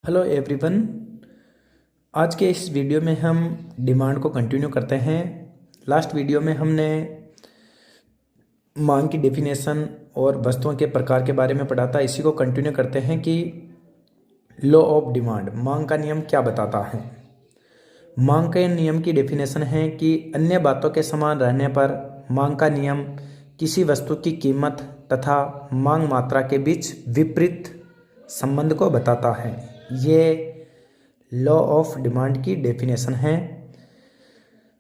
Hello everyone. आज के इस वीडियो में हम डिमांड को कंटिन्यू करते हैं। लास्ट वीडियो में हमने मांग की डेफिनेशन और वस्तुओं के प्रकार के बारे में पढ़ा था। इसी को कंटिन्यू करते हैं कि लॉ ऑफ डिमांड, मांग का नियम क्या बताता है। मांग के नियम की डेफिनेशन है कि अन्य बातों के समान रहने पर मांग का नियम किसी वस्तु की कीमत तथा मांग मात्रा के बीच विपरीत संबंध को बताता है। ये लॉ ऑफ डिमांड की डेफिनेशन है।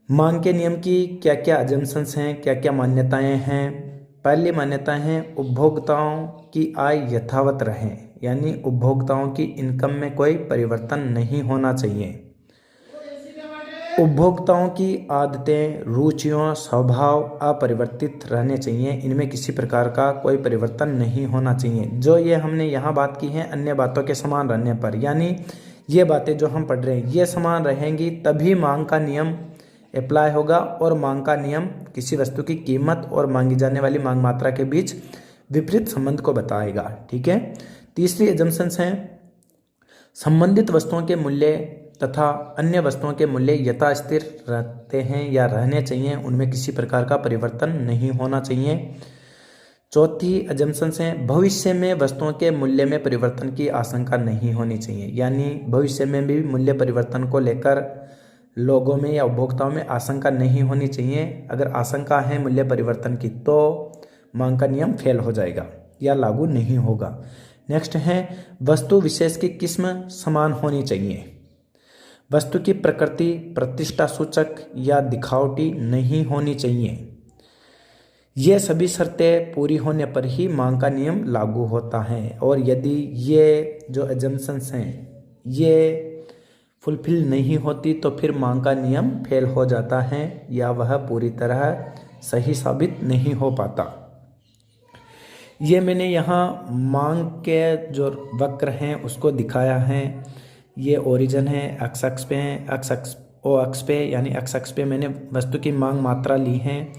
मांग के नियम की क्या क्या अजम्पशंस हैं, क्या क्या मान्यताएं हैं। पहली मान्यता है उपभोक्ताओं की आय यथावत रहे, यानी उपभोक्ताओं की इनकम में कोई परिवर्तन नहीं होना चाहिए। उपभोक्ताओं की आदतें, रुचियों, स्वभाव अपरिवर्तित रहने चाहिए, इनमें किसी प्रकार का कोई परिवर्तन नहीं होना चाहिए। जो ये हमने यहाँ बात की है अन्य बातों के समान रहने पर, यानी ये बातें जो हम पढ़ रहे हैं ये समान रहेंगी तभी मांग का नियम अप्लाई होगा और मांग का नियम किसी वस्तु की कीमत और मांगी जाने वाली मांग मात्रा के बीच विपरीत संबंध को बताएगा। ठीक है। तीसरी एजम्पशंस हैं संबंधित वस्तुओं के मूल्य तथा अन्य वस्तुओं के मूल्य यथास्थिर रहते हैं या रहने चाहिए, उनमें किसी प्रकार का परिवर्तन नहीं होना चाहिए। चौथी अजम्पशंस है भविष्य में वस्तुओं के मूल्य में परिवर्तन की आशंका नहीं होनी चाहिए, यानी भविष्य में भी मूल्य परिवर्तन को लेकर लोगों में या उपभोक्ताओं में आशंका नहीं होनी चाहिए। अगर आशंका है मूल्य परिवर्तन की तो मांग का नियम फेल हो जाएगा या लागू नहीं होगा। नेक्स्ट है वस्तु विशेष की किस्म समान होनी चाहिए। वस्तु की प्रकृति प्रतिष्ठा सूचक या दिखावटी नहीं होनी चाहिए। ये सभी शर्तें पूरी होने पर ही मांग का नियम लागू होता है, और यदि ये जो एजम्पशंस हैं ये फुलफिल नहीं होती तो फिर मांग का नियम फेल हो जाता है या वह पूरी तरह सही साबित नहीं हो पाता। ये मैंने यहाँ मांग के जो वक्र हैं उसको दिखाया है। ये ओरिजिन है, एक्स अक्ष पे है, ओ अक्ष पे, यानी एक्स अक्ष पे मैंने वस्तु की मांग मात्रा ली है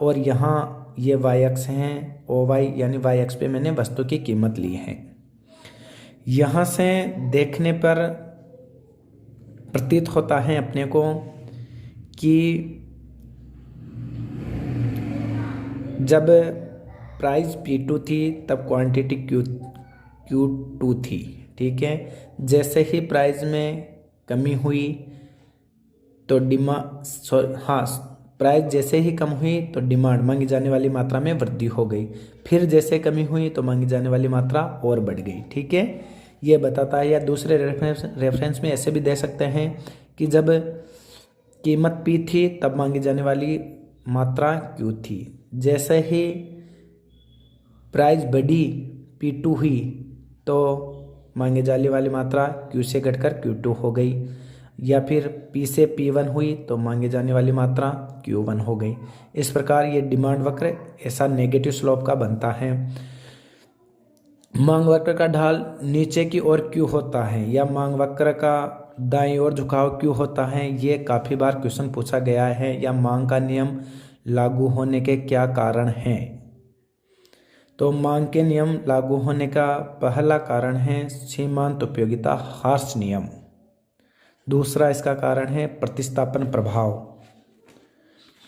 और यहाँ ये वाई अक्ष हैं, ओ वाई यानी वाई अक्ष पे मैंने वस्तु की कीमत ली है। यहाँ से देखने पर प्रतीत होता है अपने को कि जब प्राइस P2 थी तब क्वांटिटी Q2 थी। ठीक है। जैसे ही प्राइस में कमी हुई तो प्राइस जैसे ही कम हुई तो डिमांड मांगी जाने वाली मात्रा में वृद्धि हो गई, फिर जैसे कमी हुई तो मांगी जाने वाली मात्रा और बढ़ गई। ठीक है। ये बताता है। या दूसरे रेफरेंस में ऐसे भी दे सकते हैं कि जब कीमत P थी तब मांगी जाने वाली मात्रा Q थी, जैसे ही प्राइस बढ़ी P2 हुई तो मांगे जाने वाली मात्रा Q से घटकर Q2 हो गई, या फिर P से P1 हुई तो मांगे जाने वाली मात्रा Q1 हो गई। इस प्रकार ये डिमांड वक्र ऐसा नेगेटिव स्लोप का बनता है। मांग वक्र का ढाल नीचे की ओर क्यों होता है या मांग वक्र का दाईं ओर झुकाव क्यों होता है, ये काफ़ी बार क्वेश्चन पूछा गया है। या मांग का नियम लागू होने के क्या कारण हैं। तो मांग के नियम लागू होने का पहला कारण है सीमांत उपयोगिता हार्स नियम। दूसरा इसका कारण है प्रतिस्थापन प्रभाव।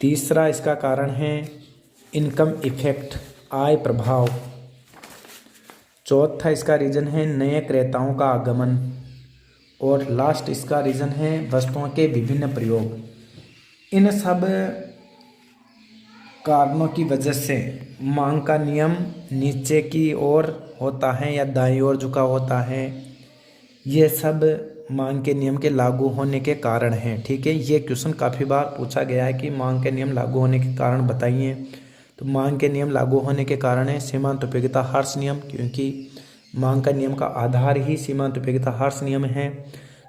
तीसरा इसका कारण है इनकम इफेक्ट, आय प्रभाव। चौथा इसका रीजन है नए क्रेताओं का आगमन, और लास्ट इसका रीजन है वस्तुओं के विभिन्न प्रयोग। इन सब कारणों की वजह से मांग का नियम नीचे की ओर होता है या दाईं ओर झुका होता है। ये सब मांग के नियम के लागू होने के कारण हैं। ठीक है। ये क्वेश्चन काफ़ी बार पूछा गया है कि मांग के नियम लागू होने के कारण बताइए। तो मांग के नियम लागू होने के कारण है सीमांत उपयोगिता हार्स नियम, क्योंकि मांग का नियम का आधार ही सीमांत उपयोगिता हार्स नियम है।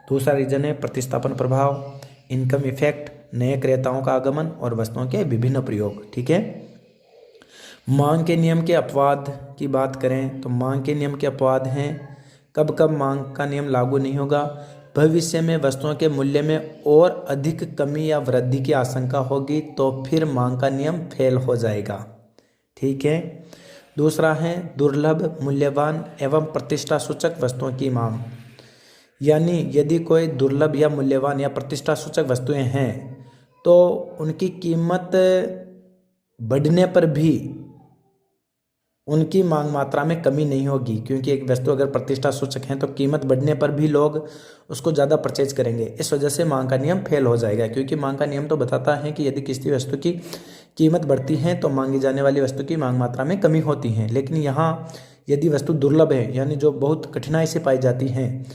दूसरा रीजन है प्रतिस्थापन प्रभाव, इनकम इफेक्ट, नए क्रेताओं का आगमन और वस्तुओं के विभिन्न प्रयोग। ठीक है। मांग के नियम के अपवाद की बात करें तो मांग के नियम के अपवाद हैं कब कब मांग का नियम लागू नहीं होगा। भविष्य में वस्तुओं के मूल्य में और अधिक कमी या वृद्धि की आशंका होगी तो फिर मांग का नियम फेल हो जाएगा। ठीक है। दूसरा है दुर्लभ, मूल्यवान एवं प्रतिष्ठा सूचक वस्तुओं की मांग। यानी यदि कोई दुर्लभ या मूल्यवान या प्रतिष्ठा सूचक वस्तुएं हैं तो उनकी कीमत बढ़ने पर भी उनकी मांग मात्रा में कमी नहीं होगी, क्योंकि एक वस्तु अगर प्रतिष्ठा सूचक है तो कीमत बढ़ने पर भी लोग उसको ज़्यादा परचेज करेंगे। इस वजह से मांग का नियम फेल हो जाएगा, क्योंकि मांग का नियम तो बताता है कि यदि किसी वस्तु की कीमत बढ़ती है तो मांगी जाने वाली वस्तु की मांग मात्रा में कमी होती है। लेकिन यहाँ यदि वस्तु दुर्लभ है, यानी जो बहुत कठिनाई से पाई जाती हैं,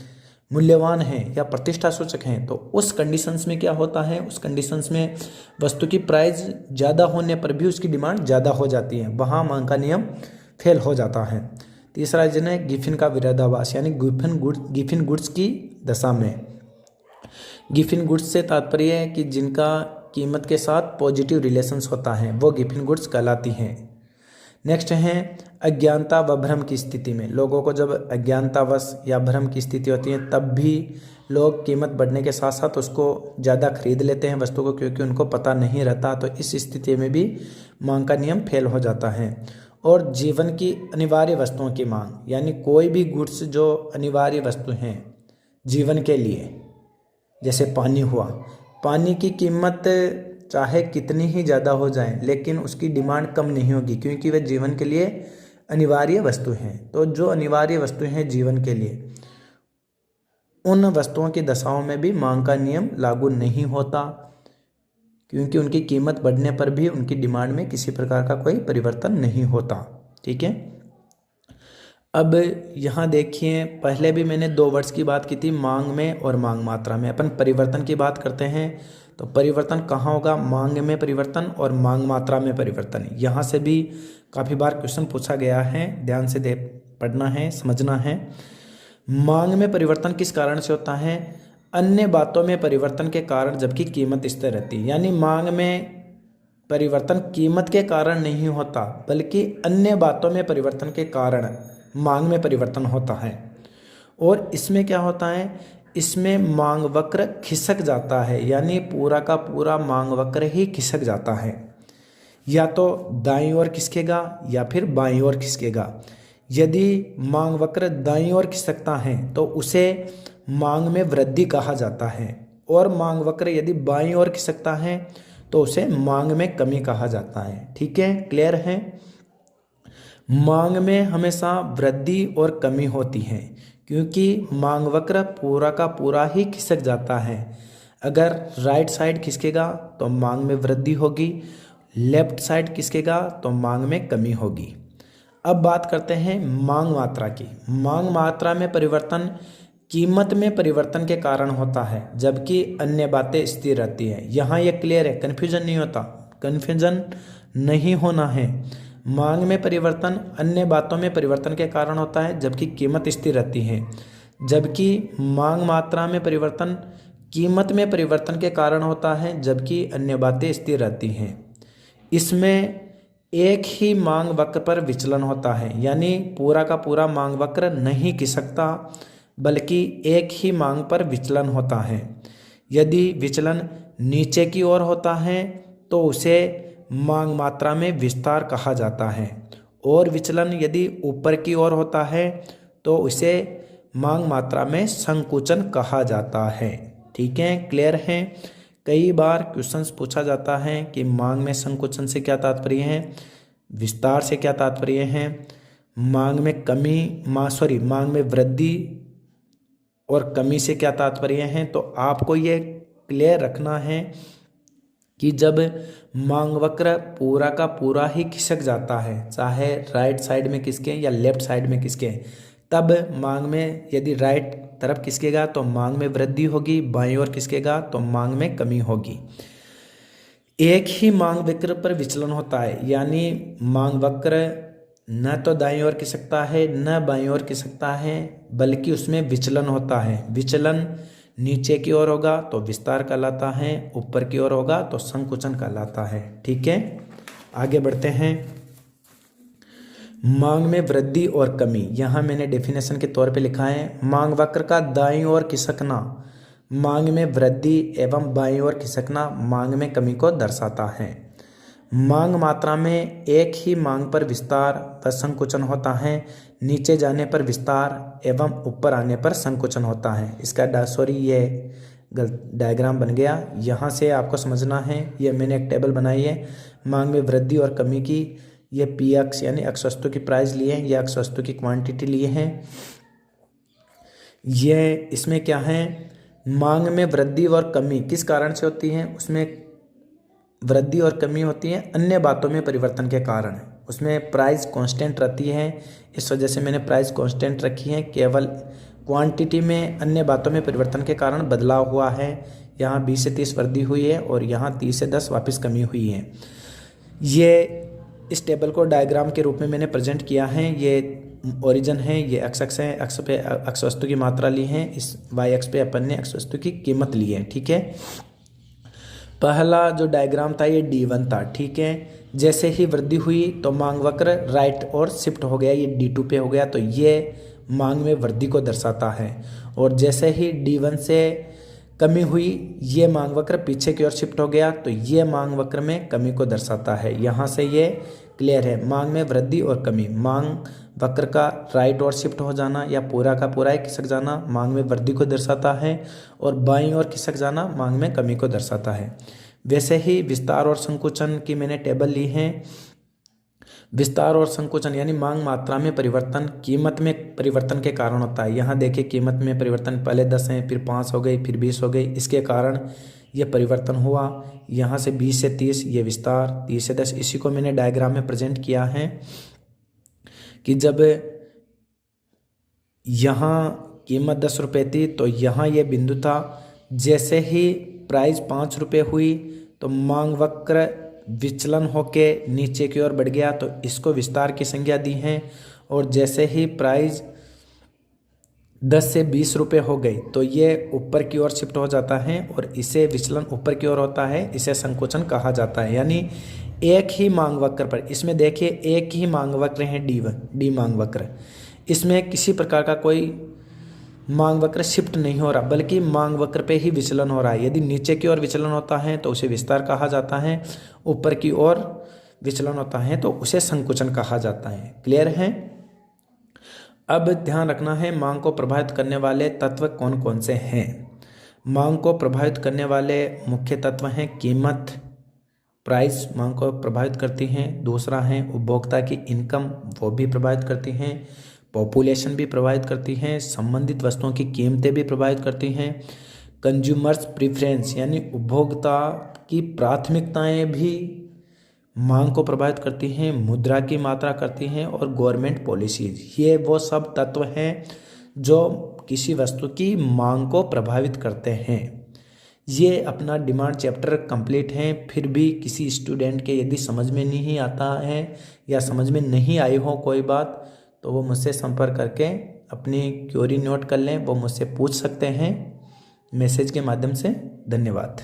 मूल्यवान हैं या प्रतिष्ठा सूचक हैं, तो उस कंडीशंस में क्या होता है, उस कंडीशंस में वस्तु की प्राइस ज़्यादा होने पर भी उसकी डिमांड ज़्यादा हो जाती है, वहाँ मांग का नियम फेल हो जाता है। तीसरा रीजन है गिफिन का विरोधाभास, यानी गिफिन गुड्स की दशा में। गिफिन गुड्स से तात्पर्य है कि जिनका कीमत के साथ पॉजिटिव रिलेशंस होता है, वो गिफिन गुड्स कहलाती हैं। नेक्स्ट है अज्ञानता व भ्रम की स्थिति में। लोगों को जब अज्ञानतावश या भ्रम की स्थिति होती है तब भी लोग कीमत बढ़ने के साथ साथ उसको ज़्यादा खरीद लेते हैं वस्तु को, क्योंकि उनको पता नहीं रहता। तो इस स्थिति में भी मांग का नियम फेल हो जाता है। और जीवन की अनिवार्य वस्तुओं की मांग, यानी कोई भी गुड्स जो अनिवार्य वस्तु हैं जीवन के लिए, जैसे पानी हुआ, पानी की कीमत चाहे कितनी ही ज़्यादा हो जाए लेकिन उसकी डिमांड कम नहीं होगी, क्योंकि वह जीवन के लिए अनिवार्य वस्तु हैं। तो जो अनिवार्य वस्तु हैं जीवन के लिए, उन वस्तुओं की दशाओं में भी मांग का नियम लागू नहीं होता, क्योंकि उनकी कीमत बढ़ने पर भी उनकी डिमांड में किसी प्रकार का कोई परिवर्तन नहीं होता। ठीक है। अब यहाँ देखिए, पहले भी मैंने दो वर्ड्स की बात की थी, मांग में और मांग मात्रा में। अपन परिवर्तन की बात करते हैं तो परिवर्तन कहाँ होगा, मांग में परिवर्तन और मांग मात्रा में परिवर्तन। यहाँ से भी काफ़ी बार क्वेश्चन पूछा गया है, ध्यान से पढ़ना है, समझना है। मांग में परिवर्तन किस कारण से होता है, अन्य बातों में परिवर्तन के कारण, जबकि कीमत स्थिर रहती है। यानी मांग में परिवर्तन कीमत के कारण नहीं होता, बल्कि अन्य बातों में परिवर्तन के कारण मांग में परिवर्तन होता है। और इसमें क्या होता है, इसमें मांग वक्र खिसक जाता है, यानी पूरा का पूरा मांग वक्र ही खिसक जाता है, या तो दाईं ओर खिसकेगा या फिर बाईं ओर खिसकेगा। यदि मांग वक्र दाईं ओर खिसकता है तो उसे मांग में वृद्धि कहा जाता है, और मांग वक्र यदि बाईं ओर खिसकता है तो उसे मांग में कमी कहा जाता है। ठीक है, क्लियर है। मांग में हमेशा वृद्धि और कमी होती है, क्योंकि मांग वक्र पूरा का पूरा ही खिसक जाता है। अगर राइट साइड खिसकेगा तो मांग में वृद्धि होगी, लेफ्ट साइड खिसकेगा तो मांग में कमी होगी। अब बात करते हैं मांग मात्रा की। मांग मात्रा में परिवर्तन कीमत में परिवर्तन के कारण होता है, जबकि अन्य बातें स्थिर रहती है। यहाँ ये क्लियर है, कन्फ्यूजन नहीं होता, कन्फ्यूजन नहीं होना है। मांग में परिवर्तन अन्य बातों में परिवर्तन के कारण होता है, जबकि कीमत स्थिर रहती है। जबकि मांग मात्रा में परिवर्तन कीमत में परिवर्तन के कारण होता है, जबकि अन्य बातें स्थिर रहती हैं। इसमें एक ही मांग वक्र पर विचलन होता है, यानी पूरा का पूरा मांग वक्र नहीं खिसकता, बल्कि एक ही मांग पर विचलन होता है। यदि विचलन नीचे की ओर होता है तो उसे मांग मात्रा में विस्तार कहा जाता है, और विचलन यदि ऊपर की ओर होता है तो उसे मांग मात्रा में संकुचन कहा जाता है। ठीक है, क्लियर है। कई बार क्वेश्चंस पूछा जाता है कि मांग में संकुचन से क्या तात्पर्य है, विस्तार से क्या तात्पर्य है, मांग में मांग में वृद्धि और कमी से क्या तात्पर्य है। तो आपको ये क्लियर रखना है कि जब मांग वक्र पूरा का पूरा ही खिसक जाता है, चाहे राइट साइड में खिसके या लेफ्ट साइड में खिसके, तब मांग में यदि राइट तरफ खिसकेगा तो मांग में वृद्धि होगी, बाईं ओर खिसकेगा तो मांग में कमी होगी। एक ही मांग वक्र पर विचलन होता है, यानी मांग वक्र न तो दाईं ओर खिसकता है न बाईं ओर खिसकता है, बल्कि उसमें विचलन होता है। विचलन नीचे की ओर होगा तो विस्तार कहलाता है, ऊपर की ओर होगा तो संकुचन कहलाता है। ठीक है, आगे बढ़ते हैं। मांग में वृद्धि और कमी, यहाँ मैंने डेफिनेशन के तौर पे लिखा है, मांग वक्र का दाईं ओर खिसकना मांग में वृद्धि एवं बाईं ओर खिसकना मांग में कमी को दर्शाता है। मांग मात्रा में एक ही मांग पर विस्तार व संकुचन होता है, नीचे जाने पर विस्तार एवं ऊपर आने पर संकुचन होता है। इसका ये डायग्राम बन गया। यहाँ से आपको समझना है, ये मैंने एक टेबल बनाई है मांग में वृद्धि और कमी की। ये पी अक्ष यानी अक्ष वस्तु की प्राइस लिए हैं, ये अक्ष वस्तु की क्वांटिटी लिए हैं। ये इसमें क्या है, मांग में वृद्धि और कमी किस कारण से होती है, उसमें वृद्धि और कमी होती है अन्य बातों में परिवर्तन के कारण। उसमें प्राइस कांस्टेंट रहती है, इस वजह से मैंने प्राइस कांस्टेंट रखी है। केवल क्वांटिटी में अन्य बातों में परिवर्तन के कारण बदलाव हुआ है। यहाँ 20 से 30 वृद्धि हुई है और यहाँ 30 से 10 वापस कमी हुई है। ये इस टेबल को डायग्राम के रूप में मैंने प्रेजेंट किया है। ये ओरिजिन है, ये एक्स अक्ष है, अक्ष पे अक्ष वस्तु की मात्रा ली है, इस वाई अक्ष पे अपन ने अक्ष वस्तु की कीमत ली है। ठीक है, पहला जो डायग्राम था ये D1 था। ठीक है, जैसे ही वृद्धि हुई तो मांग वक्र राइट और शिफ्ट हो गया, ये D2 पे हो गया, तो ये मांग में वृद्धि को दर्शाता है। और जैसे ही D1 से कमी हुई, ये मांग वक्र पीछे की ओर शिफ्ट हो गया, तो ये मांग वक्र में कमी को दर्शाता है। यहाँ से ये क्लियर है, मांग में वृद्धि और कमी, मांग वक्र का राइट और शिफ्ट हो जाना या पूरा का पूरा खिसक जाना मांग में वृद्धि को दर्शाता है, और बाईं ओर खिसक जाना मांग में कमी को दर्शाता है। वैसे ही विस्तार और संकुचन की मैंने टेबल ली है। विस्तार और संकुचन यानी मांग मात्रा में परिवर्तन कीमत में परिवर्तन के कारण होता है। यहाँ देखिए कीमत में परिवर्तन, पहले 10 हैं, फिर 5 हो गई, फिर 20 हो गई, इसके कारण ये परिवर्तन हुआ। यहाँ से 20 से 30 ये विस्तार, 30 से 10, इसी को मैंने डायग्राम में प्रेजेंट किया है कि जब यहाँ कीमत 10 रुपये थी तो यहाँ ये बिंदु था। जैसे ही प्राइस 5 रुपये हुई तो मांग वक्र विचलन होके नीचे की ओर बढ़ गया, तो इसको विस्तार की संज्ञा दी है। और जैसे ही प्राइस 10 से 20 रुपये हो गई तो ये ऊपर की ओर शिफ्ट हो जाता है, और इसे विचलन ऊपर की ओर होता है, इसे संकुचन कहा जाता है। यानी एक ही मांग वक्र पर, इसमें देखिए एक ही मांग वक्र है डी मांग वक्र, इसमें किसी प्रकार का कोई मांग वक्र शिफ्ट नहीं हो रहा, बल्कि मांग वक्र पे ही विचलन हो रहा है। यदि नीचे की ओर विचलन होता है तो उसे विस्तार कहा जाता है, ऊपर की ओर विचलन होता है तो उसे संकुचन कहा जाता है। क्लियर है? अब ध्यान रखना है मांग को प्रभावित करने वाले तत्व कौन कौन से हैं। मांग को प्रभावित करने वाले मुख्य तत्व हैं कीमत, प्राइस मांग को प्रभावित करती हैं। दूसरा है उपभोक्ता की इनकम, वो भी प्रभावित करती हैं। पॉपुलेशन भी प्रभावित करती हैं। संबंधित वस्तुओं की कीमतें भी प्रभावित करती हैं। कंज्यूमर्स प्रीफरेंस यानी उपभोक्ता की प्राथमिकताएं भी मांग को प्रभावित करती हैं। मुद्रा की मात्रा करती हैं, और गवर्नमेंट पॉलिसीज, ये वो सब तत्व हैं जो किसी वस्तु की मांग को प्रभावित करते हैं। ये अपना डिमांड चैप्टर कंप्लीट है। फिर भी किसी स्टूडेंट के यदि समझ में नहीं आता है या समझ में नहीं आई हो कोई बात, तो वो मुझसे संपर्क करके अपनी क्वेरी नोट कर लें, वो मुझसे पूछ सकते हैं मैसेज के माध्यम से। धन्यवाद।